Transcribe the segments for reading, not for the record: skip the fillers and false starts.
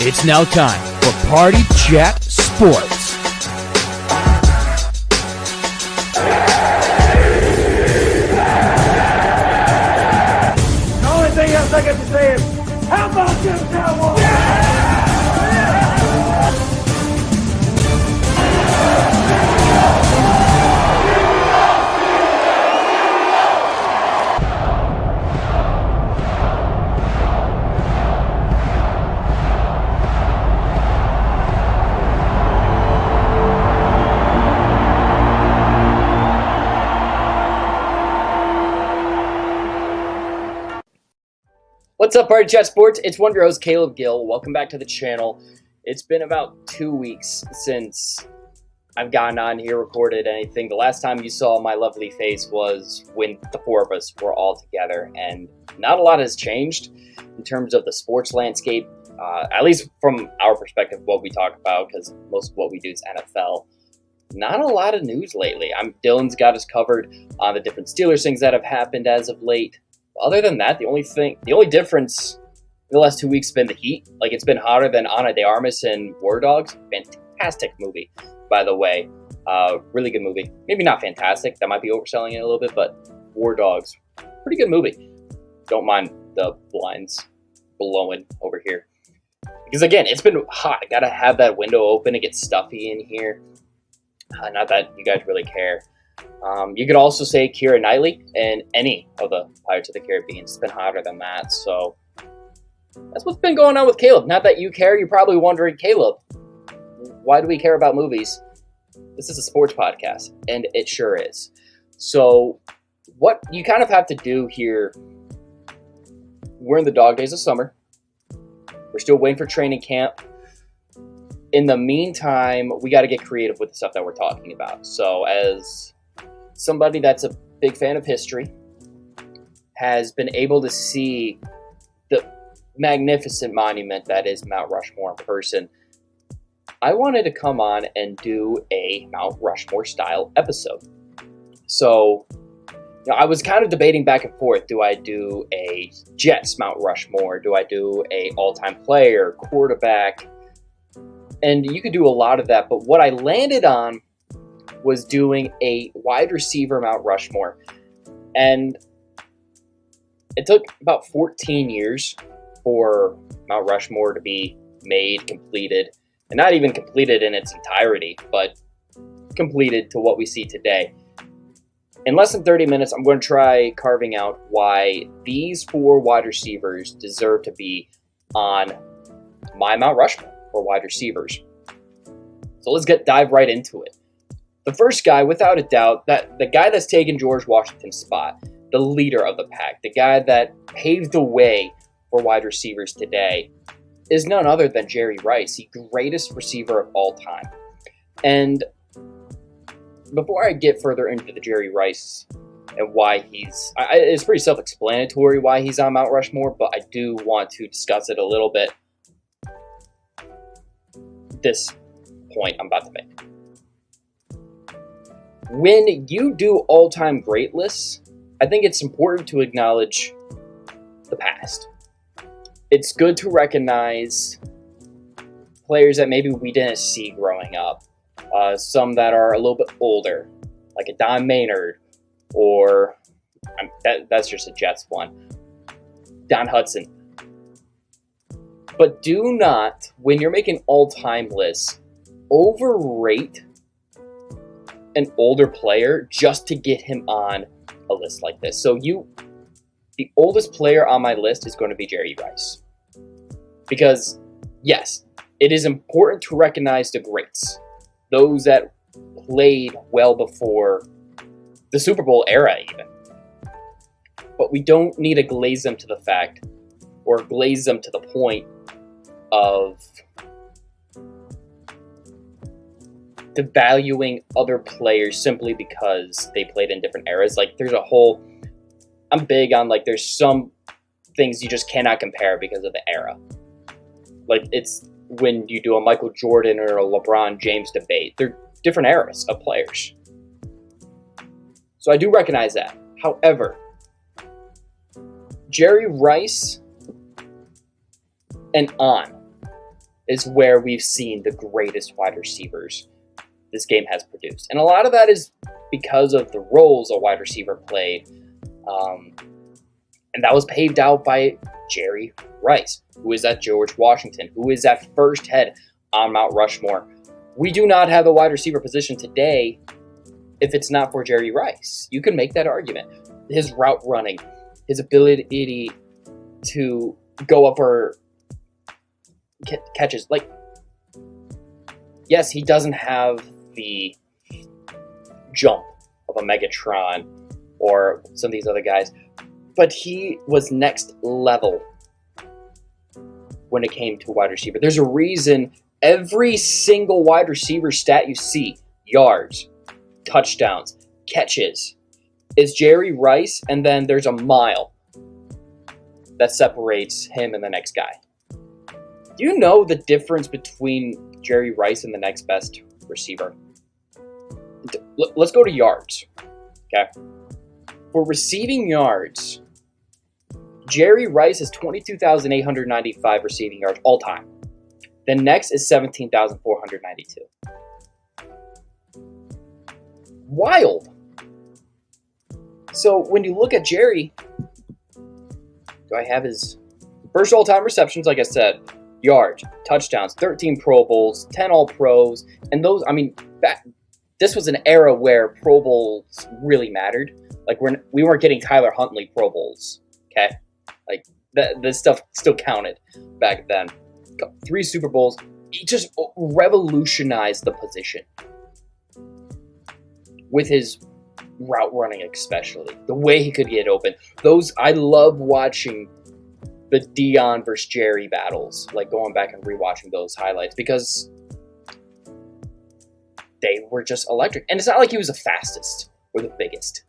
It's now time for Party Chat Sports. The only thing else I got to say is, how about them Cowboys? What's up, Party Chat Sports? It's one of your hosts, Caleb Gill. Welcome back to the channel. It's been about 2 weeks since I've gotten on here, recorded anything. The last time you saw my lovely face was when the four of us were all together, and not a lot has changed in terms of the sports landscape, at least from our perspective, what we talk about, because most of what we do is NFL. Not a lot of news lately. Dylan's got us covered on the different Steelers things that have happened as of late. Other than that, the only difference in the last 2 weeks has been the heat. Like, it's been hotter than Ana de Armas and War Dogs. Fantastic movie, by the way. Really good movie. Maybe not fantastic. That might be overselling it a little bit, but War Dogs, pretty good movie. Don't mind the blinds blowing over here. Because, again, it's been hot. I got to have that window open. It gets stuffy in here. Not that you guys really care. You could also say Keira Knightley and any of the Pirates of the Caribbean. It's been hotter than that, so that's what's been going on with Caleb. Not that you care, you're probably wondering, Caleb, why do we care about movies? This is a sports podcast, and it sure is. So what you kind of have to do here, we're in the dog days of summer. We're still waiting for training camp. In the meantime, we got to get creative with the stuff that we're talking about. So as somebody that's a big fan of history, has been able to see the magnificent monument that is Mount Rushmore in person, I wanted to come on and do a Mount Rushmore style episode. So, I was kind of debating back and forth. Do I do a Jets Mount Rushmore? Do I do a all-time player, quarterback? And you could do a lot of that, but what I landed on was doing a wide receiver Mount Rushmore. And it took about 14 years for Mount Rushmore to be made, completed, and not even completed in its entirety, but completed to what we see today. In less than 30 minutes, I'm going to try carving out why these four wide receivers deserve to be on my Mount Rushmore for wide receivers. So let's dive right into it. The first guy, without a doubt, that the guy that's taken George Washington's spot, the leader of the pack, the guy that paved the way for wide receivers today, is none other than Jerry Rice, the greatest receiver of all time. And before I get further into the Jerry Rice and why it's pretty self-explanatory why he's on Mount Rushmore, but I do want to discuss it a little bit. This point I'm about to make. When you do all-time great lists, I think it's important to acknowledge the past. It's good to recognize players that maybe we didn't see growing up. Some that are a little bit older, like a Don Maynard, or that's just a Jets one, Don Hudson. But do not, when you're making all-time lists, overrate an older player just to get him on a list like this. So the oldest player on my list is going to be Jerry Rice. Because, yes, it is important to recognize the greats, those that played well before the Super Bowl era even. But we don't need to glaze them to the fact, or glaze them to the point of devaluing other players simply because they played in different eras. Like, I'm big on, like, there's some things you just cannot compare because of the era. Like, it's when you do a Michael Jordan or a LeBron James debate, they're different eras of players. So I do recognize that. However, Jerry Rice and on is where we've seen the greatest wide receivers this game has produced. And a lot of that is because of the roles a wide receiver played. And that was paved out by Jerry Rice, who is at George Washington, who is at first head on Mount Rushmore. We do not have the wide receiver position today if it's not for Jerry Rice. You can make that argument. His route running, his ability to go up for catches. Like, yes, he doesn't have the jump of a Megatron or some of these other guys, but he was next level when it came to wide receiver. There's a reason every single wide receiver stat you see, yards, touchdowns, catches, is Jerry Rice, and then there's a mile that separates him and the next guy. Do you know the difference between Jerry Rice and the next best receiver? Let's go to yards. Okay. For receiving yards, Jerry Rice has 22,895 receiving yards all time. The next is 17,492. Wild. So when you look at Jerry, do I have his first all-time receptions? Like I said, yards, touchdowns, 13 Pro Bowls, 10 All-Pros, and those. I mean, this was an era where Pro Bowls really mattered. Like we weren't getting Tyler Huntley Pro Bowls. Okay, like this stuff still counted back then. 3 Super Bowls. He just revolutionized the position with his route running, especially the way he could get open. I love watching the Dion versus Jerry battles, like going back and rewatching those highlights, because they were just electric. And it's not like he was the fastest or the biggest,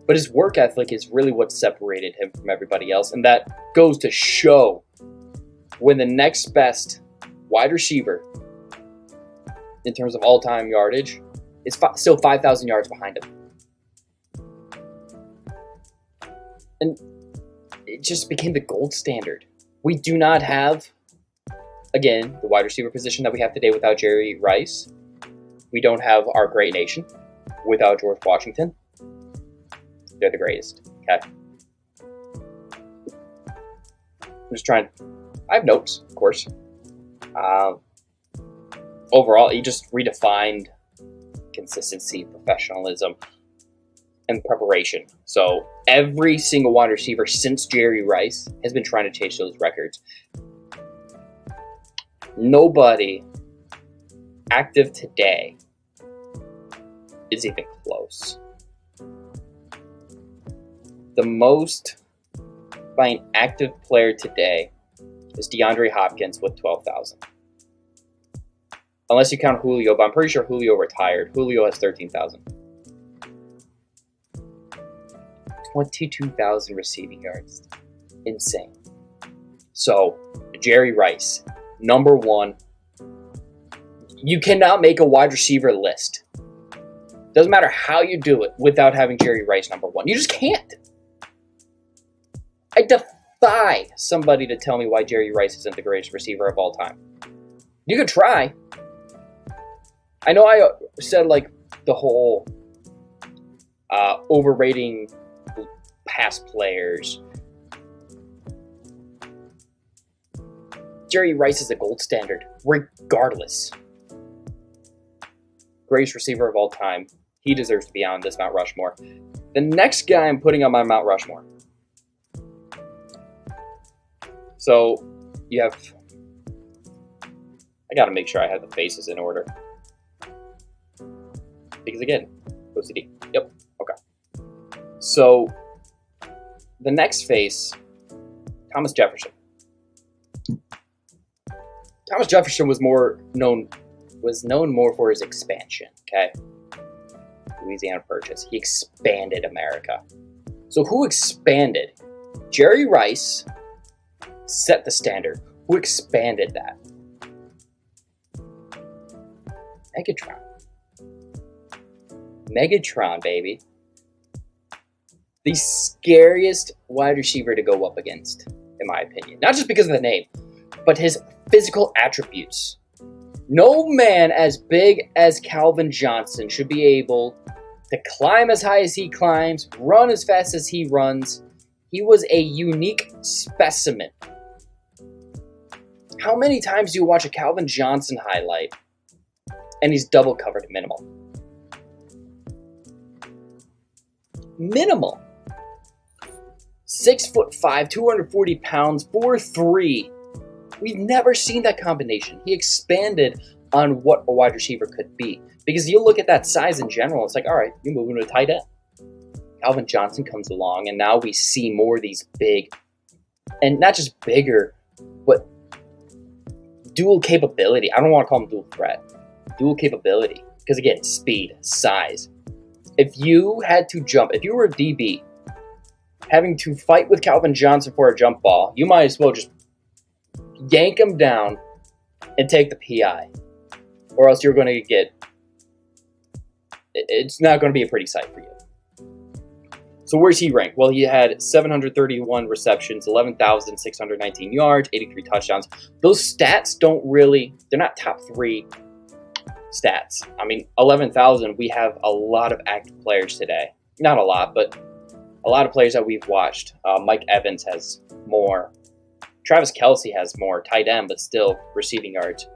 but his work ethic is really what separated him from everybody else. And that goes to show when the next best wide receiver in terms of all-time yardage is still 5,000 yards behind him. And it just became the gold standard. We do not have, again, the wide receiver position that we have today without Jerry Rice. We don't have our great nation without George Washington. They're the greatest. Okay. I'm just trying. I have notes, of course. Overall, he just redefined consistency, professionalism, and preparation. So every single wide receiver since Jerry Rice has been trying to chase those records. Nobody active today is even close. The most by an active player today is DeAndre Hopkins with 12,000. Unless you count Julio, but I'm pretty sure Julio retired. Julio has 13,000. 22,000 receiving yards. Insane. So, Jerry Rice, number one. You cannot make a wide receiver list. Doesn't matter how you do it without having Jerry Rice number one. You just can't. I defy somebody to tell me why Jerry Rice isn't the greatest receiver of all time. You could try. I know I said like the whole overrating pass players. Jerry Rice is a gold standard, regardless. Greatest receiver of all time. He deserves to be on this Mount Rushmore. The next guy I'm putting on my Mount Rushmore. So, you have... I gotta make sure I have the faces in order. Because again, OCD. Yep, okay. So, the next face, Thomas Jefferson. Thomas Jefferson was known more for his expansion, okay? Louisiana Purchase. He expanded America. So who expanded? Jerry Rice set the standard. Who expanded that? Megatron, baby. The scariest wide receiver to go up against, in my opinion. Not just because of the name, but his Physical attributes. No man as big as Calvin Johnson should be able to climb as high as he climbs, run as fast as he runs. He was a unique specimen. How many times do you watch a Calvin Johnson highlight and he's double covered minimal? Minimal. 6'5", 240 pounds, 4'3". We've never seen that combination. He expanded on what a wide receiver could be. Because you look at that size in general, it's like, all right, you're moving to a tight end. Calvin Johnson comes along, and now we see more of these big, and not just bigger, but dual capability. I don't want to call him dual threat. Dual capability. Because again, speed, size. If you had to jump, if you were a DB, having to fight with Calvin Johnson for a jump ball, you might as well just yank him down and take the PI. Or else you're going to get, it's not going to be a pretty sight for you. So where's he ranked? Well, he had 731 receptions, 11,619 yards, 83 touchdowns. Those stats they're not top 3 stats. I mean, 11,000, we have a lot of active players today. Not a lot, but a lot of players that we've watched. Mike Evans has more. Travis Kelce has more tight end, but still receiving yards.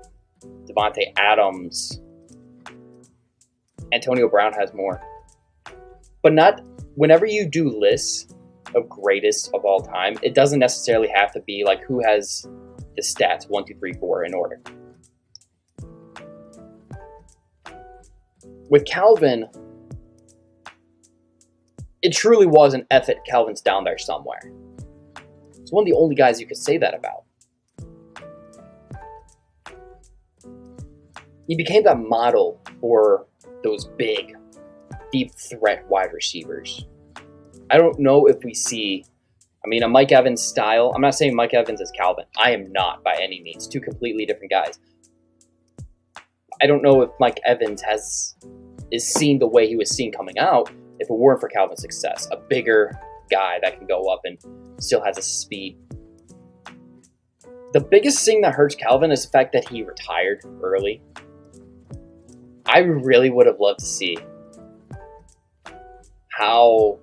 Devontae Adams. Antonio Brown has more. But not whenever you do lists of greatest of all time, it doesn't necessarily have to be like who has the stats 1, 2, 3, 4 in order. With Calvin, it truly was an F it, Calvin's down there somewhere. It's one of the only guys you could say that about. He became that model for those big, deep threat wide receivers. I don't know if we see, a Mike Evans style. I'm not saying Mike Evans is Calvin. I am not by any means. Two completely different guys. I don't know if Mike Evans is seen the way he was seen coming out if it weren't for Calvin's success. A bigger guy that can go up and still has a speed. The biggest thing that hurts Calvin is the fact that he retired early. I really would have loved to see how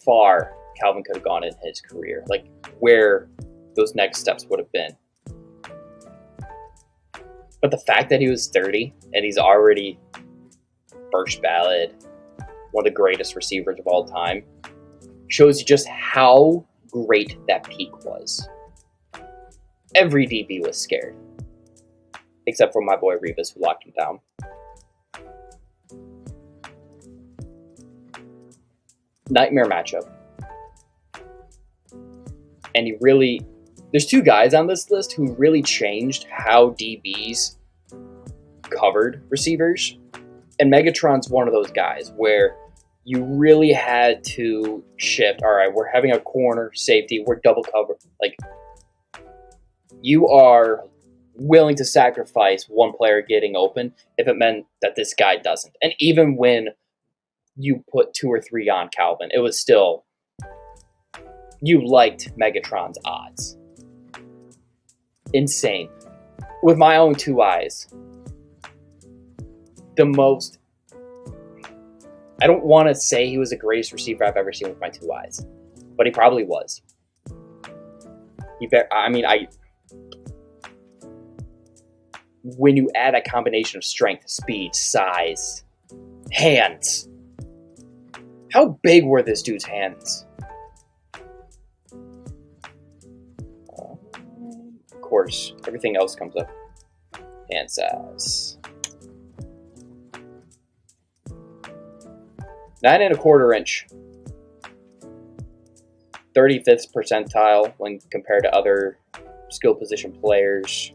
far Calvin could have gone in his career, like where those next steps would have been. But the fact that he was 30 and he's already first ballot, one of the greatest receivers of all time, shows you just how great that peak was. Every DB was scared. Except for my boy Revis, who locked him down. Nightmare matchup. And there's 2 guys on this list who really changed how DBs covered receivers. And Megatron's one of those guys where you really had to shift. All right, we're having a corner safety. We're double covered. Like, you are willing to sacrifice one player getting open if it meant that this guy doesn't. And even when you put 2 or 3 on Calvin, it was still, you liked Megatron's odds. Insane. With my own 2 eyes, I don't want to say he was the greatest receiver I've ever seen with my 2 eyes, but he probably was. When you add a combination of strength, speed, size, hands. How big were this dude's hands? Of course, everything else comes up. Hand size. 9 1/4 inch. 35th percentile when compared to other skill position players.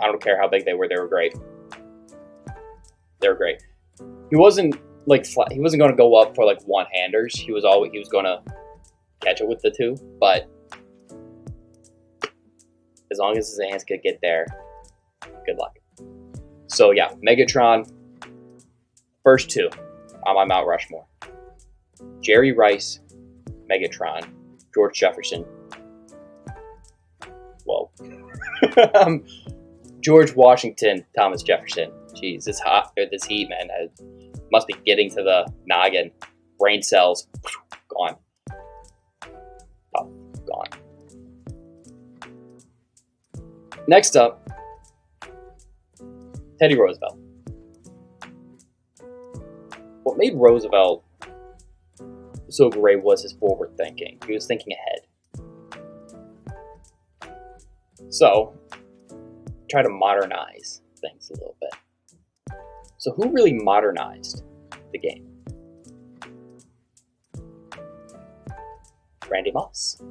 I don't care how big they were great. They were great. He wasn't he wasn't going to go up for like one-handers. He was going to catch it with the 2, but as long as his hands could get there, good luck. So yeah, Megatron, first 2. on my Mount Rushmore. Jerry Rice, Megatron, George Jefferson. Whoa. George Washington, Thomas Jefferson. Jeez, this heat, man, must be getting to the noggin. Brain cells, gone. Oh, gone. Next up, Teddy Roosevelt. What made Roosevelt so great was his forward thinking. He was thinking ahead. So, try to modernize things a little bit. So who really modernized the game? Randy Moss.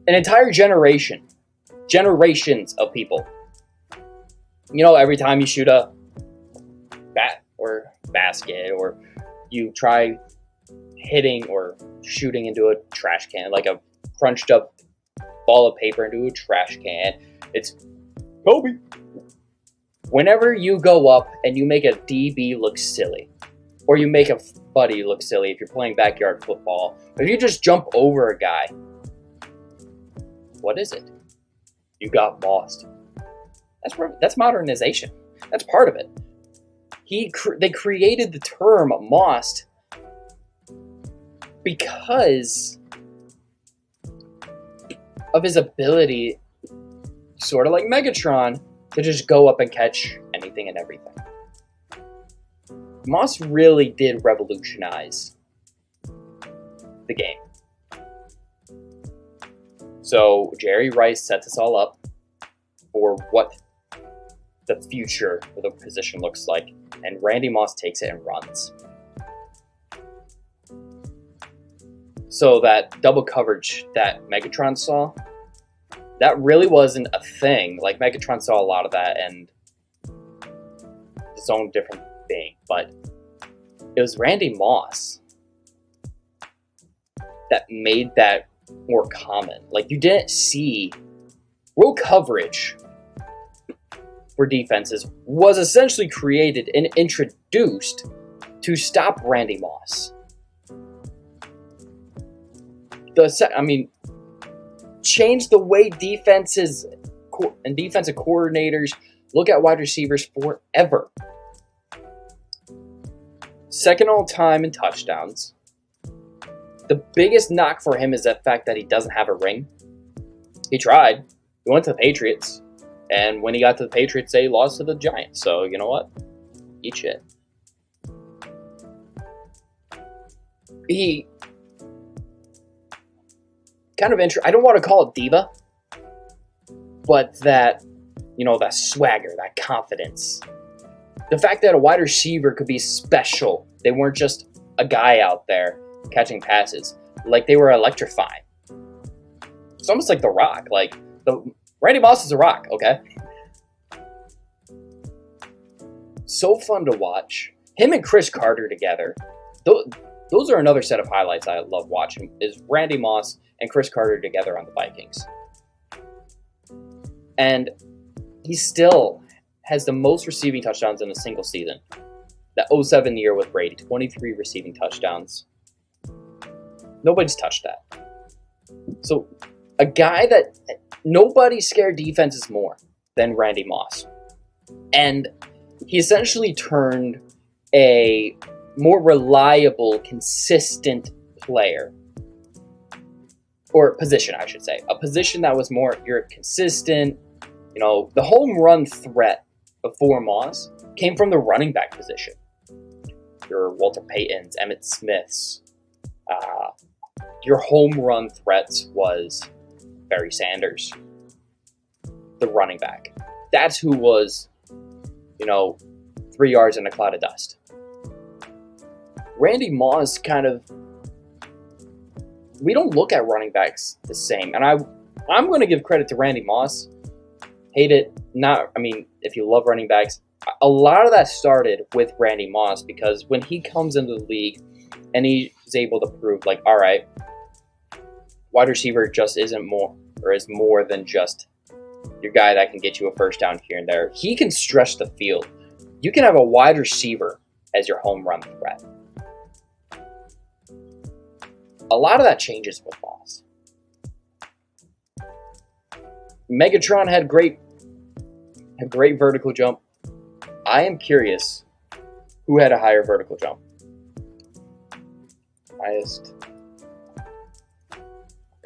An entire generations of people. You know, every time you shoot a bat or basket, or you try hitting or shooting into a trash can, like a crunched up ball of paper into a trash can, it's Kobe. Whenever you go up and you make a DB look silly, or you make a buddy look silly if you're playing backyard football, or if you just jump over a guy, what is it? You got mossed. That's modernization. That's part of it. They created the term mossed because of his ability, sort of like Megatron, to just go up and catch anything and everything. Moss really did revolutionize the game. So Jerry Rice sets us all up for what the future of the position looks like, and Randy Moss takes it and runs. So that double coverage that Megatron saw, that really wasn't a thing. Like, Megatron saw a lot of that and his own different thing, but it was Randy Moss that made that more common. Like, you didn't see roll coverage for defenses was essentially created and introduced to stop Randy Moss. Change the way defenses and defensive coordinators look at wide receivers forever. Second all time in touchdowns. The biggest knock for him is the fact that he doesn't have a ring. He tried. He went to the Patriots. And when he got to the Patriots, they lost to the Giants. So, you know what? Eat shit. He kind of I don't want to call it diva, but that swagger, that confidence. The fact that a wide receiver could be special. They weren't just a guy out there catching passes. Like, they were electrifying. It's almost like The Rock. Like, Randy Moss is The Rock, okay? So fun to watch. Him and Chris Carter together. Those are another set of highlights I love watching, is Randy Moss and Chris Carter together on the Vikings. And he still has the most receiving touchdowns in a single season. That 2007 year with Brady, 23 receiving touchdowns. Nobody's touched that. So, a guy that nobody scared defenses more than Randy Moss. And he essentially turned a more reliable, consistent player, or position, I should say. A position that was more, you're consistent. The home run threat before Moss came from the running back position. Your Walter Paytons, Emmitt Smiths. Your home run threats was Barry Sanders, the running back. That's who was, 3 yards in a cloud of dust. Randy Moss we don't look at running backs the same. And I'm going to give credit to Randy Moss. Hate it. If you love running backs, a lot of that started with Randy Moss, because when he comes into the league and he's able to prove, like, all right, wide receiver just isn't more, or is more than just your guy that can get you a first down here and there. He can stretch the field. You can have a wide receiver as your home run threat. A lot of that changes with Moss. Megatron had great vertical jump. I am curious who had a higher vertical jump. Highest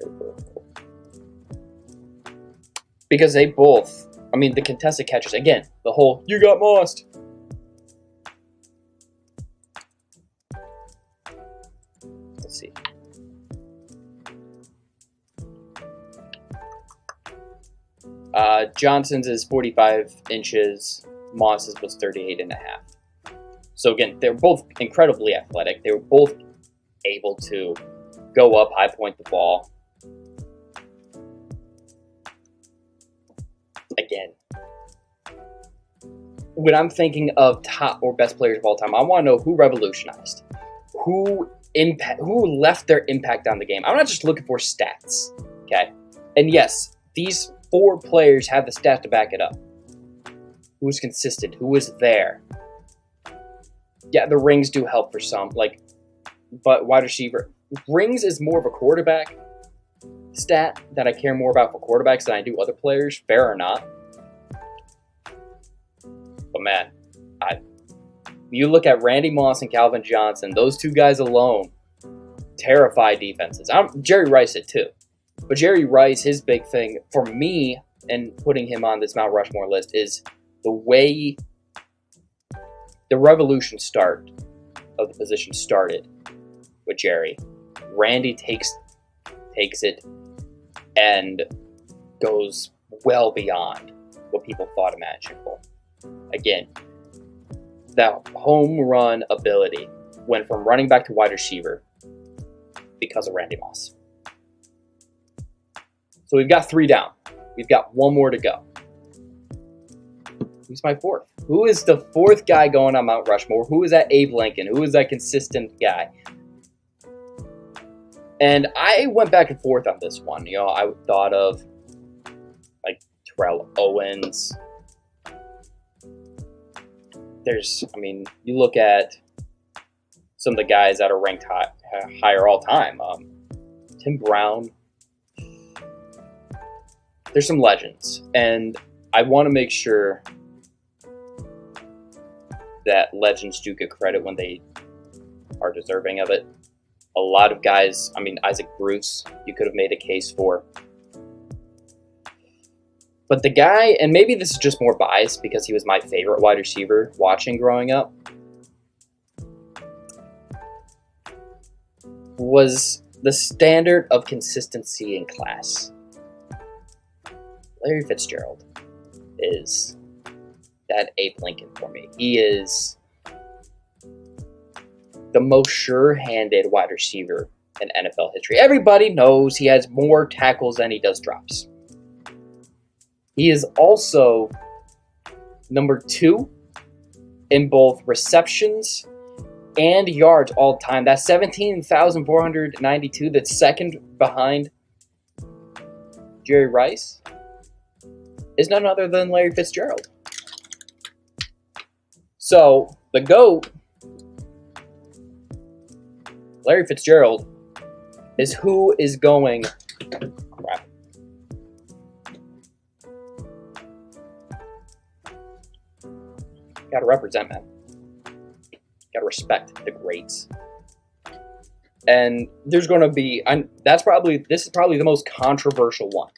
vertical. Because they both, I mean, the contested catches, again, the whole, you got mossed. Let's see. Johnson's is 45 inches. Moss's was 38 and a half. So again, they're both incredibly athletic. They were both able to go up, high point the ball. Again, when I'm thinking of top or best players of all time, I want to know who revolutionized, who left their impact on the game. I'm not just looking for stats, okay? And yes, these 4 players have the stats to back it up. Who was consistent? Who was there? Yeah, the rings do help for some, but wide receiver. Rings is more of a quarterback stat that I care more about for quarterbacks than I do other players, fair or not. But man, you look at Randy Moss and Calvin Johnson, those 2 guys alone terrify defenses. Jerry Rice did too. But Jerry Rice, his big thing for me, and putting him on this Mount Rushmore list, is the way the revolution start of the position started with Jerry. Randy takes it and goes well beyond what people thought imaginable. Again, that home run ability went from running back to wide receiver because of Randy Moss. So we've got 3 down. We've got 1 more to go. Who's my 4th? Who is the 4th guy going on Mount Rushmore? Who is that Abe Lincoln? Who is that consistent guy? And I went back and forth on this one. You know, I thought of Terrell Owens. You look at some of the guys that are ranked higher all time. Tim Brown. There's some legends, and I want to make sure that legends do get credit when they are deserving of it. A lot of guys, Isaac Bruce, you could have made a case for. But the guy, and maybe this is just more biased because he was my favorite wide receiver watching growing up, was the standard of consistency in class. Larry Fitzgerald is that Abe Lincoln for me. He is the most sure-handed wide receiver in NFL history. Everybody knows he has more tackles than he does drops. He is also number 2 in both receptions and yards all time. That's 17,492. That's second behind Jerry Rice. Is none other than Larry Fitzgerald. So, the GOAT, Larry Fitzgerald, is who is going... Crap. Gotta represent, man. Gotta respect the greats. And there's going to be... this is probably the most controversial one.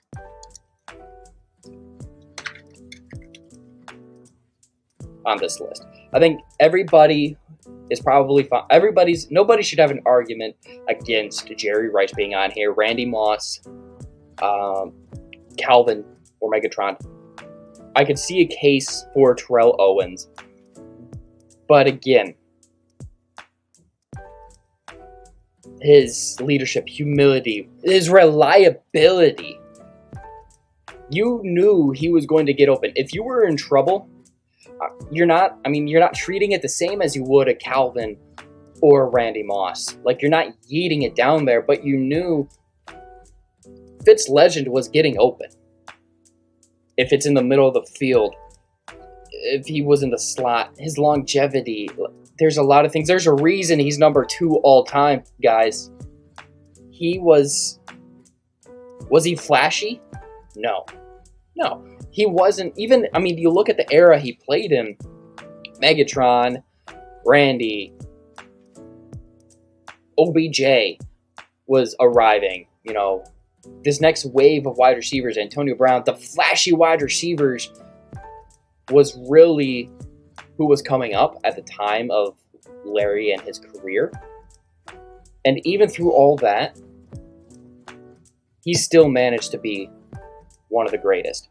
On this list. I think everybody is probably fine. Nobody should have an argument against Jerry Rice being on here, Randy Moss, Calvin, or Megatron. I could see a case for Terrell Owens. But again, his leadership, humility, his reliability. You knew he was going to get open. If you were in trouble, you're not treating it the same as you would a Calvin or Randy Moss. You're not yeeting it down there, but you knew Fitz Legend was getting open. If it's in the middle of the field, if he was in the slot, his longevity. There's a lot of things. There's a reason he's number 2 all time, guys. He was he flashy? No. He wasn't even, I mean, you look at the era he played in, Megatron, Randy, OBJ was arriving, this next wave of wide receivers, Antonio Brown, the flashy wide receivers was really who was coming up at the time of Larry and his career. And even through all that, he still managed to be one of the greatest.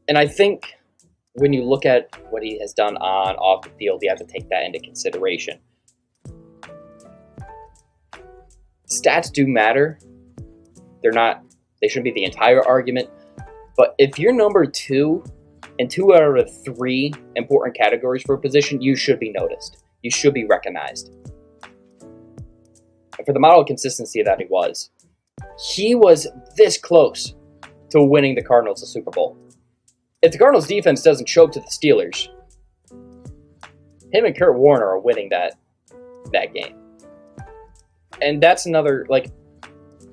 And I think when you look at what he has done on, off the field, you have to take that into consideration. Stats do matter. They shouldn't be the entire argument. But if you're number 2 in 2 out of 3 important categories for a position, you should be noticed. You should be recognized. And for the model of consistency that he was this close to winning the Cardinals the Super Bowl. If the Cardinals defense doesn't choke to the Steelers, him and Kurt Warner are winning that game. And that's another,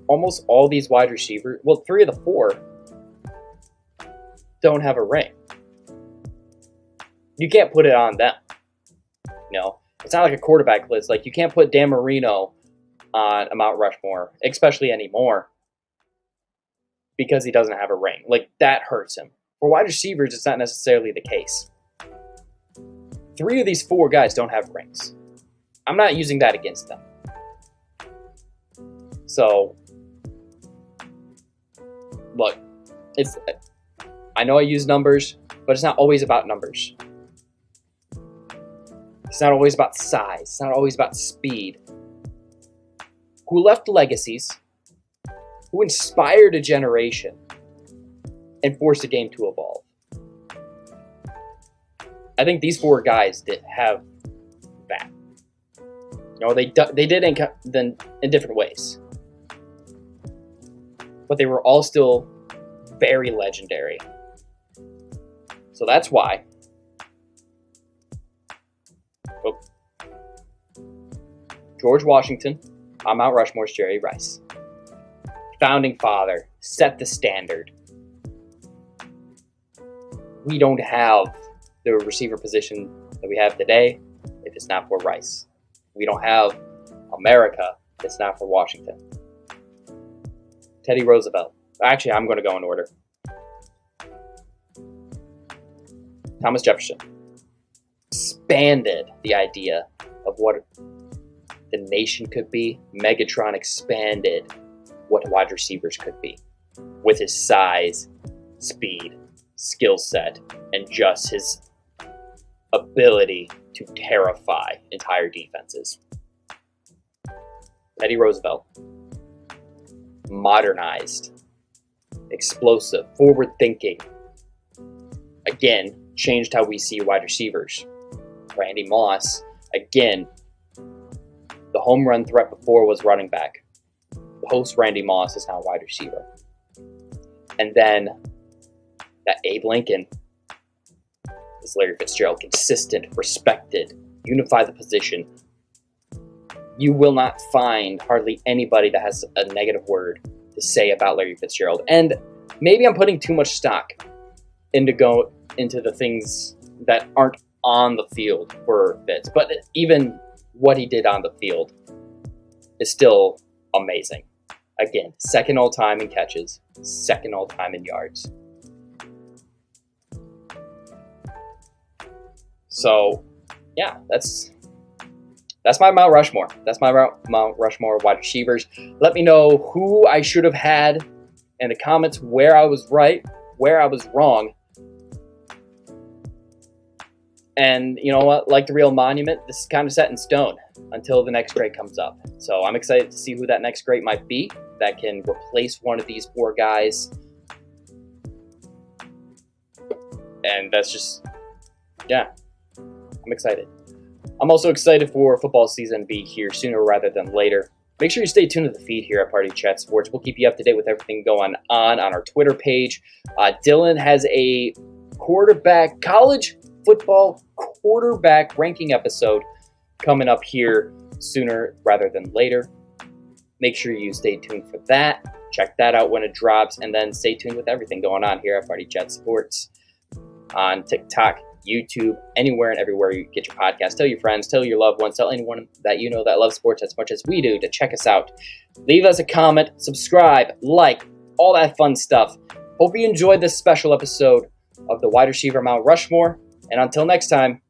almost all these wide receivers, 3 of the 4 don't have a ring. You can't put it on them. It's not like a quarterback list. You can't put Dan Marino on a Mount Rushmore, especially anymore, because he doesn't have a ring. That hurts him. For wide receivers, it's not necessarily the case. 3 of these 4 guys don't have rings. I'm not using that against them. So, look, I know I use numbers, but it's not always about numbers. It's not always about size. It's not always about speed. Who left legacies, who inspired a generation, and forced the game to evolve. I think these 4 guys did have that. They did in different ways. But they were all still very legendary. So that's why. George Washington on Mount Rushmore's Jerry Rice. Founding father, set the standard. We don't have the receiver position that we have today if it's not for Rice. We don't have America if it's not for Washington. Teddy Roosevelt. Actually, I'm going to go in order. Thomas Jefferson expanded the idea of what the nation could be. Megatron expanded what wide receivers could be with his size, speed, skill set, and just his ability to terrify entire defenses. Teddy Roosevelt modernized, explosive, forward-thinking. Again, changed how we see wide receivers. Randy Moss, again, the home run threat before was running back. Post Randy Moss is now wide receiver. And then that Abe Lincoln is Larry Fitzgerald, consistent, respected, unify the position. You will not find hardly anybody that has a negative word to say about Larry Fitzgerald. And maybe I'm putting too much stock into the things that aren't on the field for Fitz. But even what he did on the field is still amazing. Again, second all time in catches, second all time in yards. So, yeah, that's my Mount Rushmore. That's my Mount Rushmore wide receivers. Let me know who I should have had in the comments, where I was right, where I was wrong. And you know what? Like the real monument, this is kind of set in stone until the next great comes up. So I'm excited to see who that next great might be that can replace one of these 4 guys. And that's just, yeah, I'm excited. I'm also excited for football season to be here sooner rather than later. Make sure you stay tuned to the feed here at Party Chat Sports. We'll keep you up to date with everything going on our Twitter page. Dylan has a college football quarterback ranking episode coming up here sooner rather than later. Make sure you stay tuned for that. Check that out when it drops, and then stay tuned with everything going on here at Party Chat Sports on TikTok, YouTube, anywhere and everywhere you get your podcast. Tell your friends, tell your loved ones, tell anyone that you know that loves sports as much as we do to check us out. Leave us a comment, subscribe, like, all that fun stuff. Hope you enjoyed this special episode of the wide receiver Mount Rushmore. And until next time,